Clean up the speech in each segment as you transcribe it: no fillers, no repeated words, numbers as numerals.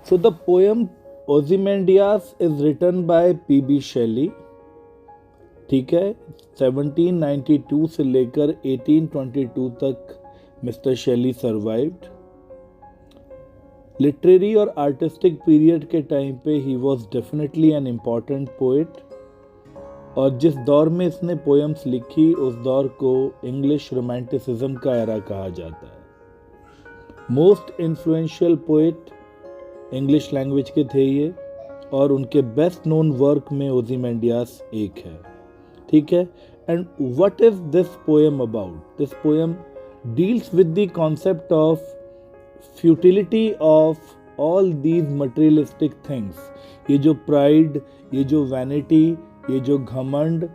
So the poem Ozymandias is written by P.B. Shelley. ठीक है, 1792 से लेकर 1822 तक मिस्टर शेली सर्वाइव्ड. लिटरेरी और आर्टिस्टिक पीरियड के टाइम पे he was definitely an important poet. और जिस दौर में इसने पोएम्स लिखी उस दौर को इंग्लिश रोमांटिसिज्म का एरा कहा जाता है. Most influential poet English language के थे ये, और उनके बेस्ट नोन वर्क में ओzymandias एक है. ठीक है. And what is this poem about? This poem deals with the concept of futility of all these materialistic things. ये जो प्राइड, ये जो वैनिटी, ये जो घमंड,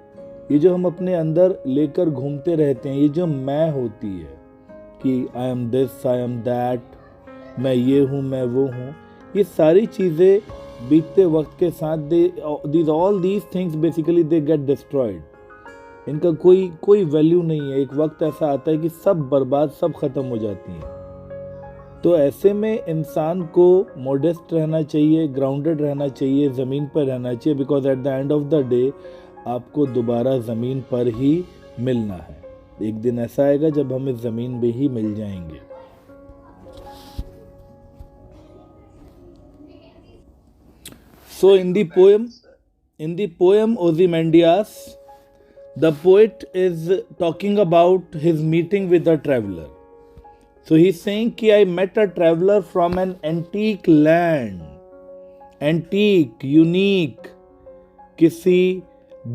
ये जो हम अपने अंदर लेकर घूमते रहते हैं, ये जो मैं होती है कि I am this, I am that, मैं ये हूँ, मैं वो हूँ, ये सारी चीज़ें बीतते वक्त के साथ all these things basically they get destroyed. इनका कोई वैल्यू नहीं है. एक वक्त ऐसा आता है कि सब बर्बाद, सब खत्म हो जाती हैं. तो ऐसे में इंसान को मॉडेस्ट रहना चाहिए, ग्राउंडेड रहना चाहिए, ज़मीन पर रहना चाहिए, because at the end of the day आपको दोबारा ज़मीन पर ही मिलना है. एक दिन ऐसा आएगा जब हम इस ज़मीन में ही मिल जाएंगे. So in the poem Ozymandias, the poet is talking about his meeting with a traveler. So he's saying कि I met a traveler from an antique land. Antique, unique, किसी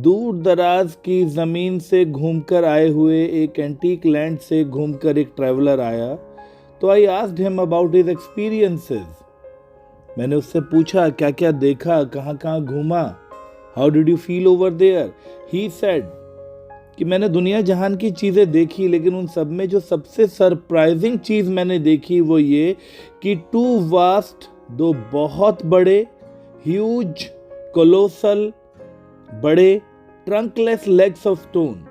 दूर दराज की ज़मीन से घूमकर आए हुए एक एंटीक लैंड से घूमकर एक ट्रैवलर आया. तो I asked him about his experiences. मैंने उससे पूछा क्या क्या देखा, कहाँ कहाँ घूमा. How did you feel over there? He said कि मैंने दुनिया जहान की चीज़ें देखी, लेकिन उन सब में जो सबसे सरप्राइजिंग चीज़ मैंने देखी वो ये कि टू वास्ट, दो बहुत बड़े, ह्यूज, कोलोसल, बड़े, trunkless legs of stone.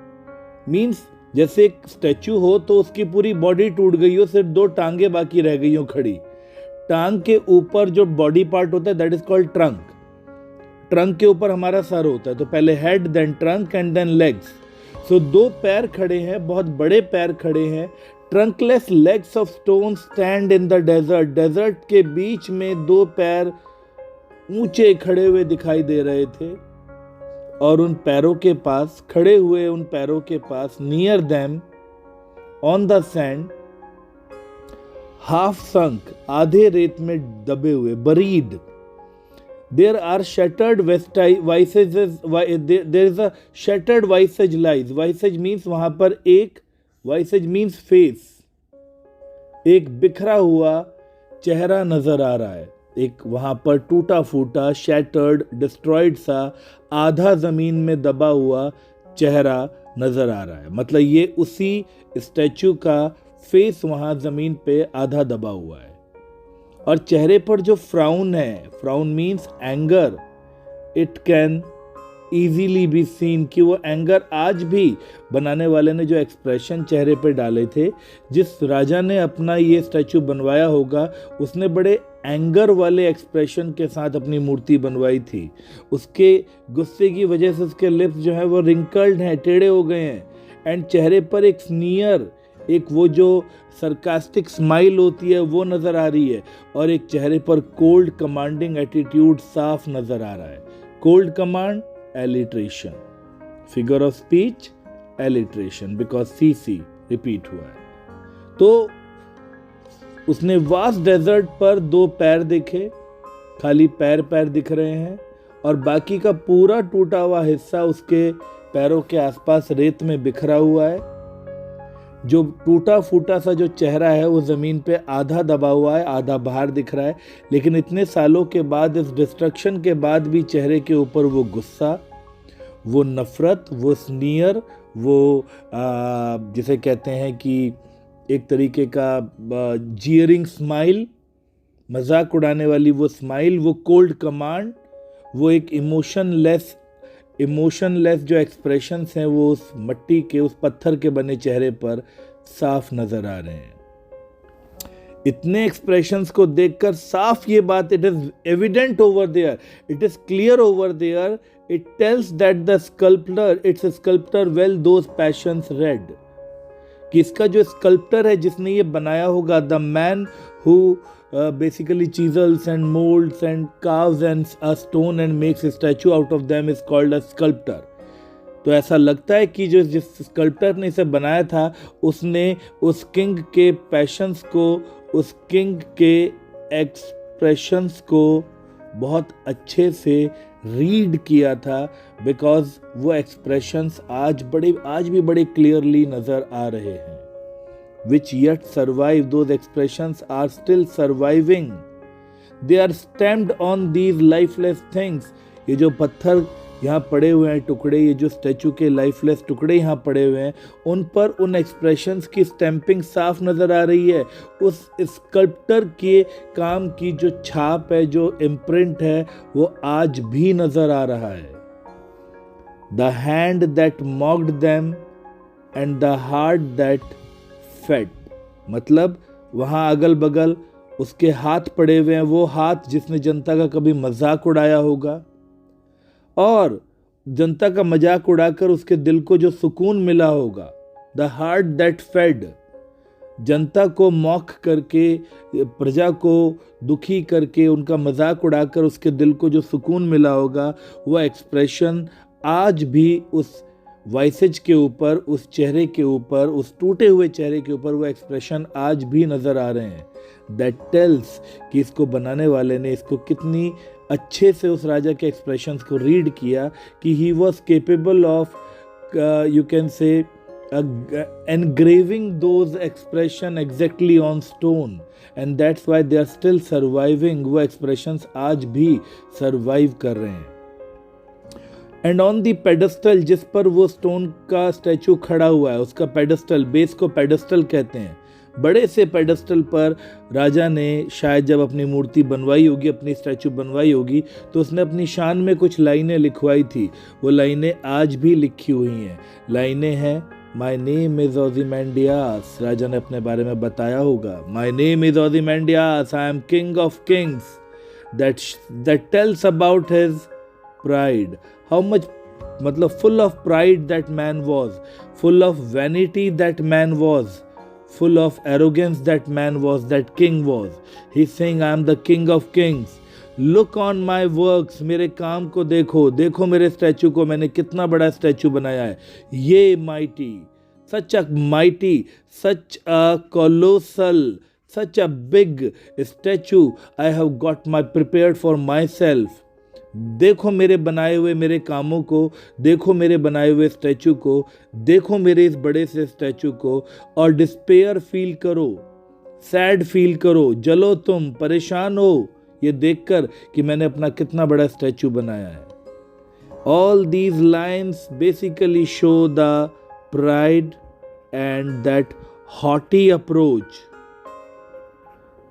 Means जैसे एक स्टैचू हो तो उसकी पूरी बॉडी टूट गई हो, सिर्फ दो टांगे बाकी रह गई हो खड़ी. टांग के ऊपर जो बॉडी पार्ट होता है that is called trunk. Trunk के ऊपर हमारा सर होता है, तो पहले head, then trunk and then legs. So दो पैर खड़े हैं, बहुत बड़े पैर खड़े हैं. Trunkless legs of stone stand in the desert. Desert के बीच में दो पैर ऊंचे खड़े हुए दिखाई दे रहे थे. और उन पैरों के पास, खड़े हुए उन पैरों के पास, near them on the sand, half sunk, आधे रेत में दबे हुए, buried, there are shattered visages. There is a shattered visages lies. Visages means वहां पर एक, वाइसेज मीन्स फेस, एक बिखरा हुआ चेहरा नजर आ रहा है. एक वहां पर टूटा फूटा, शैटर्ड, डिस्ट्रॉयड सा, आधा जमीन में दबा हुआ चेहरा नजर आ रहा है. मतलब ये उसी स्टैचू का फेस वहां जमीन पे आधा दबा हुआ है. और चेहरे पर जो फ्राउन है, frown means anger, it can easily be seen कि वो एंगर आज भी, बनाने वाले ने जो एक्सप्रेशन चेहरे पे डाले थे, जिस राजा ने अपना ये स्टैचू बनवाया होगा उसने बड़े एंगर वाले एक्सप्रेशन के साथ अपनी मूर्ति बनवाई थी. उसके गुस्से की वजह से उसके लिप्स जो है वो रिंकल्ड हैं, टेढ़े हो गए हैं. एंड चेहरे पर एक स्नीयर, एक वो जो सरकास्टिक स्माइल होती है वो नज़र आ रही है. और एक चेहरे पर कोल्ड कमांडिंग एटीट्यूड साफ नज़र आ रहा है. Cold command, alliteration, figure of speech, alliteration, because CC repeat हुआ है. तो उसने वास्ट डेजर्ट पर दो पैर देखे, खाली पैर पैर दिख रहे हैं, और बाकी का पूरा टूटा हुआ हिस्सा उसके पैरों के आसपास रेत में बिखरा हुआ है. जो टूटा फूटा सा जो चेहरा है वो ज़मीन पे आधा दबा हुआ है, आधा बाहर दिख रहा है. लेकिन इतने सालों के बाद, इस डिस्ट्रक्शन के बाद भी चेहरे के ऊपर वो गुस्सा, वो नफ़रत, वो स्नीयर, वो जिसे कहते हैं कि एक तरीके का जीयरिंग स्माइल, मजाक उड़ाने वाली वो स्माइल, वो कोल्ड कमांड, वो एक इमोशनलेस जो एक्सप्रेशंस हैं वो उस मिट्टी के, उस पत्थर के बने चेहरे पर साफ नजर आ रहे हैं. इतने एक्सप्रेशंस को देखकर साफ ये बात, it is evident over there, it is clear over there, it tells that the sculptor, it's sculptor well those passions read, कि इसका जो स्कल्पटर है जिसने ये बनाया होगा, the man who basically chisels and molds and carves and a stone and makes a statue out of them is called a sculptor. तो ऐसा लगता है कि जो जिस स्कल्पटर ने इसे बनाया था उसने उस किंग के पैशंस को, उस किंग के एक्सप्रेशंस को बहुत अच्छे से रीड किया था, बिकॉज वो एक्सप्रेशंस आज भी बड़े क्लियरली नज़र आ रहे हैं. Which yet survive, those expressions are still surviving. They are stamped on these lifeless things. ये जो पत्थर यहाँ पड़े हुए हैं टुकड़े, ये जो स्टैचू के लाइफलेस टुकड़े यहाँ पड़े हुए हैं, उन पर उन एक्सप्रेशंस की स्टैंपिंग साफ नज़र आ रही है. उस स्कल्पटर के काम की जो छाप है, जो इम्प्रिंट है, वो आज भी नज़र आ रहा है. The hand that mocked them and the heart that fed, मतलब वहाँ अगल बगल उसके हाथ पड़े हुए हैं, वो हाथ जिसने जनता का कभी मजाक उड़ाया होगा, और जनता का मजाक उड़ाकर उसके दिल को जो सुकून मिला होगा. द हार्ट दैट फेड, जनता को मॉक करके, प्रजा को दुखी करके, उनका मजाक उड़ाकर उसके दिल को जो सुकून मिला होगा, वो एक्सप्रेशन आज भी उस वाइसेज के ऊपर, उस चेहरे के ऊपर, उस टूटे हुए चेहरे के ऊपर वो एक्सप्रेशन आज भी नज़र आ रहे हैं. दैट टेल्स कि इसको बनाने वाले ने इसको कितनी अच्छे से उस राजा के एक्सप्रेशंस को रीड किया, कि he was capable of, you can say, engraving those expression exactly on stone, and that's why they are still surviving. वो expressions आज भी survive कर रहे हैं. एंड ऑन दी पेडेस्टल, जिस पर वो स्टोन का स्टैचू खड़ा हुआ है, उसका पेडेस्टल, बेस को पेडेस्टल कहते हैं. बड़े से पेडेस्टल पर राजा ने शायद जब अपनी मूर्ति बनवाई होगी, अपनी स्टैचू बनवाई होगी, तो उसने अपनी शान में कुछ लाइनें लिखवाई थी. वो लाइनें आज भी लिखी हुई हैं. लाइनें हैं, माई नेम इज ओzymandias, राजा ने अपने बारे में बताया होगा, my name is Ozymandias, I am king of kings. That tells about his pride, how much, मतलब full of pride that man was, full of vanity that man was, full of arrogance that man was, that king was. He's saying I am the king of kings. Look on my works, मेरे काम को देखो, देखो मेरे statue को, मैंने कितना बड़ा स्टैचू बनाया है. ये mighty, such a colossal, such a big statue I have got prepared for myself. देखो मेरे बनाए हुए मेरे कामों को, देखो मेरे बनाए हुए स्टैचू को, देखो मेरे इस बड़े से स्टैचू को, और डिस्पेयर फील करो, सैड फील करो, जलो तुम, परेशान हो ये देखकर कि मैंने अपना कितना बड़ा स्टैचू बनाया है. All these lines basically show the pride and that haughty approach.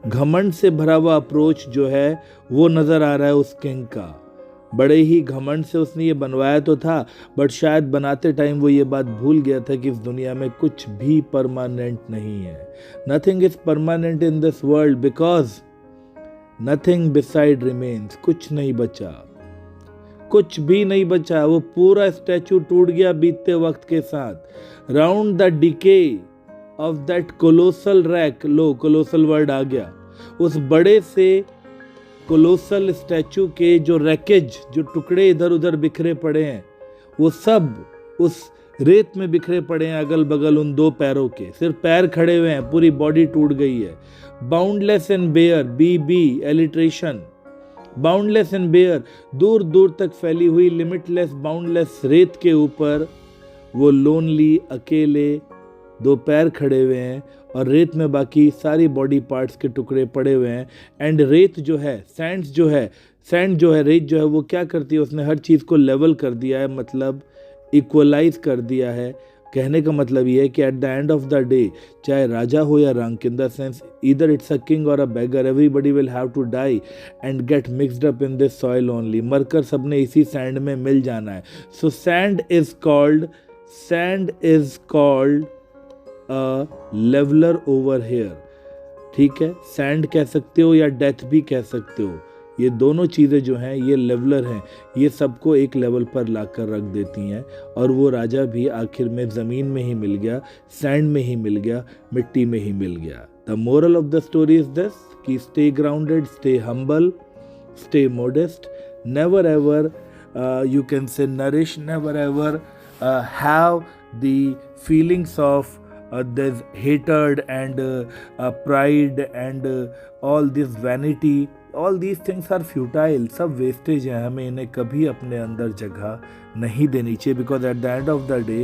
घमंड से भरा हुआ अप्रोच जो है वो नज़र आ रहा है उस किंग का. बड़े ही घमंड से उसने ये बनवाया तो था, बट शायद बनाते टाइम वो ये बात भूल गया था कि इस दुनिया में कुछ भी परमानेंट नहीं है. Nothing is permanent in this world because nothing beside remains. कुछ नहीं बचा, कुछ भी नहीं बचा. वो पूरा स्टैचू टूट गया बीतते वक्त के साथ. Round the decay of that colossal wreck, लो कोलोसल वर्ड आ गया, उस बड़े से कोलोसल स्टैचू के जो रैकेज, जो टुकड़े इधर उधर बिखरे पड़े हैं, वो सब उस रेत में बिखरे पड़े हैं अगल बगल उन दो पैरों के. सिर्फ पैर खड़े हुए हैं, पूरी बॉडी टूट गई है. Boundless and bare, B alliteration, boundless and bare, दूर दूर तक फैली हुई लिमिटलेस बाउंडलेस रेत के ऊपर वो लोनली, अकेले दो पैर खड़े हुए हैं, और रेत में बाकी सारी बॉडी पार्ट्स के टुकड़े पड़े हुए हैं. एंड रेत जो है, सैंड जो है, रेत जो है, वो क्या करती है, उसने हर चीज़ को लेवल कर दिया है, मतलब इक्वलाइज कर दिया है. कहने का मतलब ये है कि at the end of the day, चाहे राजा हो या रंक, in the sense either it's a king और a beggar, everybody will have to die and get mixed up in this soil only. मरकर सबने इसी सैंड में मिल जाना है. So sand is called a leveler over here. ठीक है, सैंड कह सकते हो या डेथ भी कह सकते हो। ये दोनों चीज़ें जो हैं ये लेवलर हैं, ये सबको एक लेवल पर लाकर रख देती हैं। और वो राजा भी आखिर में ज़मीन में ही मिल गया, सैंड में ही मिल गया, मिट्टी में ही मिल गया। The moral of the story is this कि stay grounded, stay humble, stay modest, never ever you can say nourish, never ever have the feelings of this hatred and pride and all this vanity. All these things are futile, सब wastage हैं, हमें इन्हें कभी अपने अंदर जगह नहीं देनी चाहिए, because at the end of the day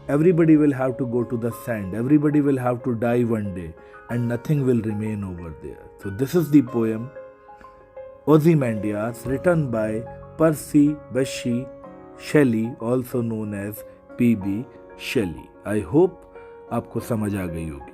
everybody will have to go to the sand, everybody will have to die one day and nothing will remain over there. So this is the poem Ozymandias, written by Percy Bysshe Shelley, also known as P.B. Shelley. I hope आपको समझ आ गई होगी।